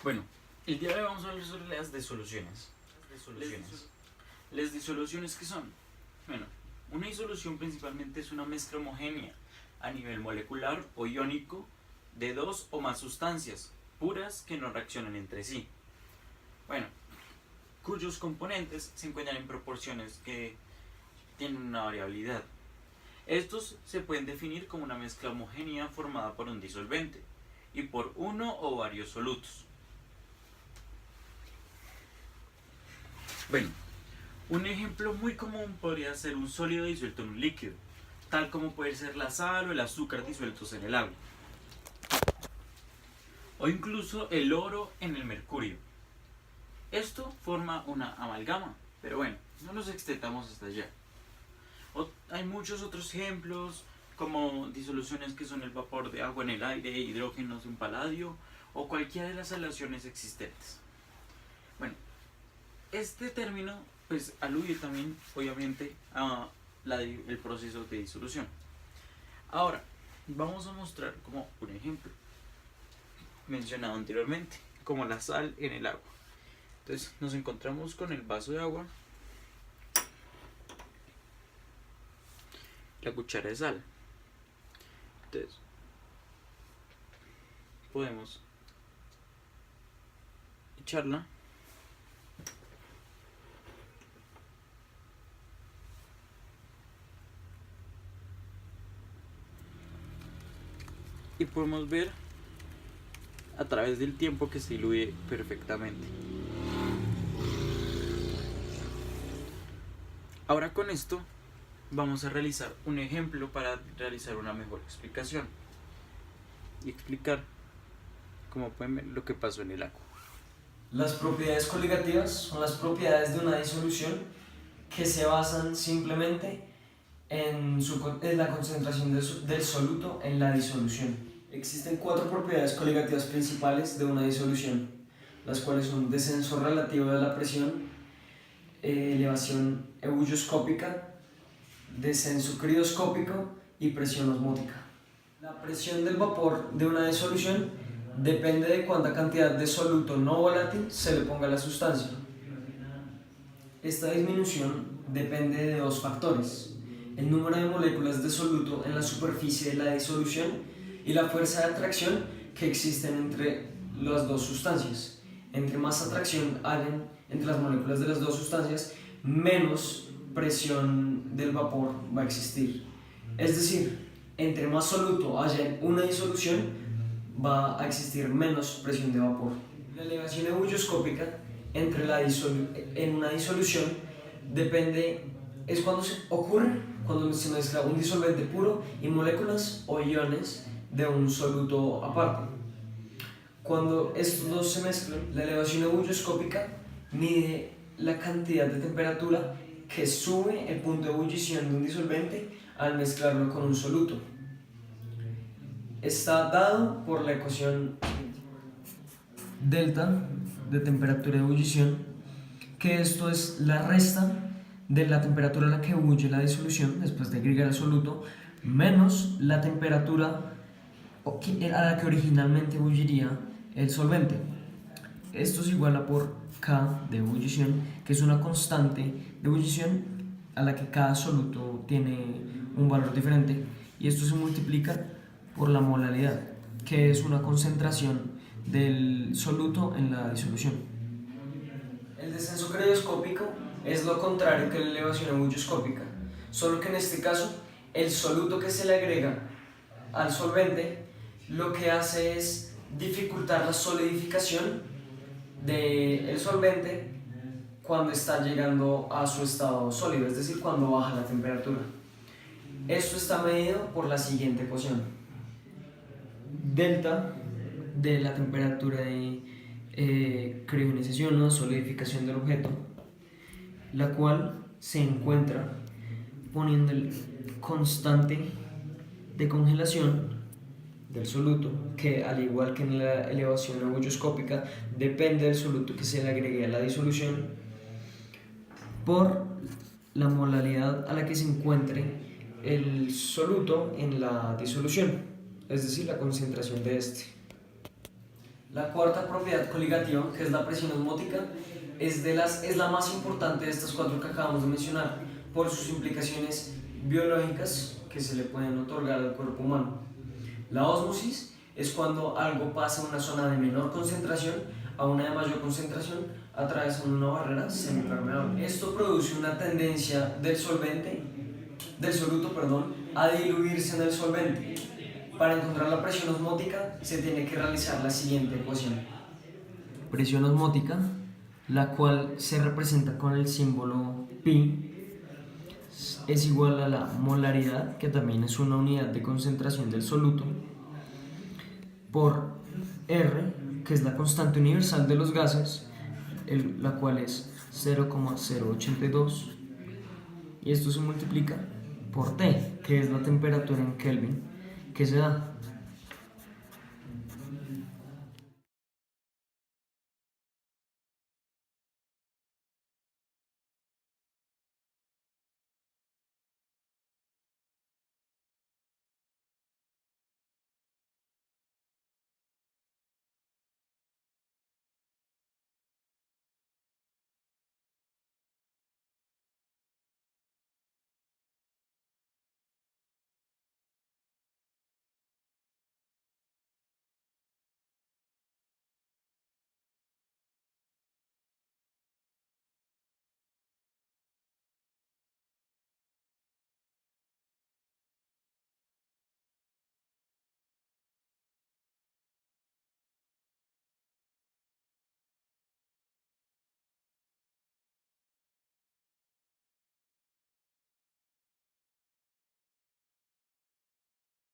Bueno, el día de hoy vamos a hablar sobre las disoluciones. Las disoluciones, ¿qué son? Bueno, una disolución principalmente es una mezcla homogénea a nivel molecular o iónico de dos o más sustancias puras que no reaccionan entre sí. Bueno, cuyos componentes se encuentran en proporciones que tienen una variabilidad. Estos se pueden definir como una mezcla homogénea formada por un disolvente y por uno o varios solutos. Bueno, un ejemplo muy común podría ser un sólido disuelto en un líquido, tal como puede ser la sal o el azúcar disueltos en el agua, o incluso el oro en el mercurio. Esto forma una amalgama, pero bueno, no nos extendamos hasta allá. Hay muchos otros ejemplos, como disoluciones que son el vapor de agua en el aire, hidrógenos en paladio, o cualquiera de las aleaciones existentes. Bueno, este término pues alude también obviamente a el proceso de disolución. Ahora, vamos a mostrar como un ejemplo mencionado anteriormente, como la sal en el agua. Entonces nos encontramos con el vaso de agua, la cuchara de sal. Entonces podemos echarla y podemos ver a través del tiempo que se diluye perfectamente. Ahora con esto vamos a realizar un ejemplo para realizar una mejor explicación y explicar, como pueden ver, lo que pasó en el agua. Las propiedades coligativas son las propiedades de una disolución que se basan simplemente en la concentración del soluto en la disolución. Existen cuatro propiedades coligativas principales de una disolución, las cuales son descenso relativo de la presión, elevación ebullioscópica, descenso crioscópico y presión osmótica. La presión del vapor de una disolución depende de cuánta cantidad de soluto no volátil se le ponga a la sustancia. Esta disminución depende de dos factores: el número de moléculas de soluto en la superficie de la disolución y la fuerza de atracción que existen entre las dos sustancias. Entre más atracción hayan entre las moléculas de las dos sustancias, menos presión del vapor va a existir. Es decir, entre más soluto haya en una disolución, va a existir menos presión de vapor. La elevación ebullioscópica en una disolución es cuando cuando se mezcla un disolvente puro y moléculas o iones de un soluto aparte. Cuando estos dos se mezclan, la elevación ebullioscópica mide la cantidad de temperatura que sube el punto de ebullición de un disolvente al mezclarlo con un soluto. Está dado por la ecuación delta de temperatura de ebullición, que esto es la resta de la temperatura a la que ebulle la disolución después de agregar el soluto menos la temperatura a la que originalmente ebulliría el solvente. Esto es igual a por K de ebullición, que es una constante de ebullición a la que cada soluto tiene un valor diferente, y esto se multiplica por la molaridad, que es una concentración del soluto en la disolución. El descenso crioscópico es lo contrario que la elevación ebullioscópica, solo que en este caso el soluto que se le agrega al solvente lo que hace es dificultar la solidificación del solvente cuando está llegando a su estado sólido, es decir, cuando baja la temperatura. Esto está medido por la siguiente ecuación: delta de la temperatura de criogenización o solidificación del objeto, la cual se encuentra poniendo el constante de congelación del soluto, que al igual que en la elevación ebullioscópica depende del soluto que se le agregue a la disolución, por la molaridad a la que se encuentre el soluto en la disolución, es decir, la concentración de este. La cuarta propiedad coligativa, que es la presión osmótica, es la más importante de estas cuatro que acabamos de mencionar, por sus implicaciones biológicas que se le pueden otorgar al cuerpo humano. La ósmosis es cuando algo pasa de una zona de menor concentración a una de mayor concentración atravesando una barrera semipermeable. Esto produce una tendencia del soluto, a diluirse en el solvente. Para encontrar la presión osmótica se tiene que realizar la siguiente ecuación. Presión osmótica, la cual se representa con el símbolo pi, es igual a la molaridad, que también es una unidad de concentración del soluto, por R, que es la constante universal de los gases, la cual es 0,082, y esto se multiplica por T, que es la temperatura en Kelvin que se da.